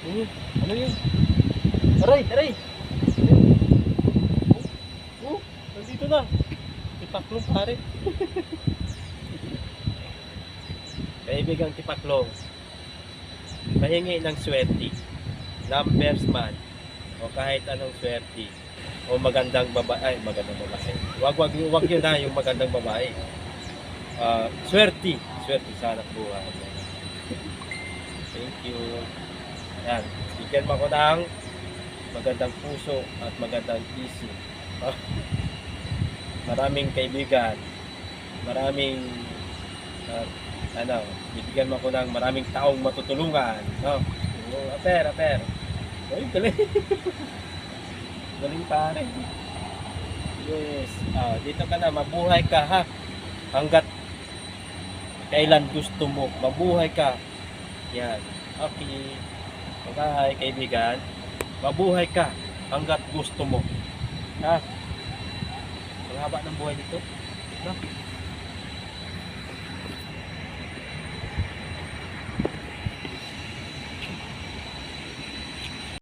Ano yun? Aray, aray! Nandito na. Tipaklong pare. Kaibigang tipaklong. Mahingi ng swerte. Numbers man. O kahit anong swerte. O magandang babae. Ay, magandang babae. Wag yun na yung magandang babae. Swerte. Swerte sana buhay. Thank you. Yan. Bigyan mo ko ng magandang puso at magandang isip. Maraming kaibigan. Maraming bibigyan mo ko ng maraming taong matutulungan. No? Aper. Uy, galing. Galing pare. Yes. Dito ka na, mabuhay ka ha. Hanggat kailan gusto mo, mabuhay ka. Yan. Okay. Bye, kaibigan. Mabuhay ka hanggat gusto mo. Ha? Ang haba ng buhay nito. No?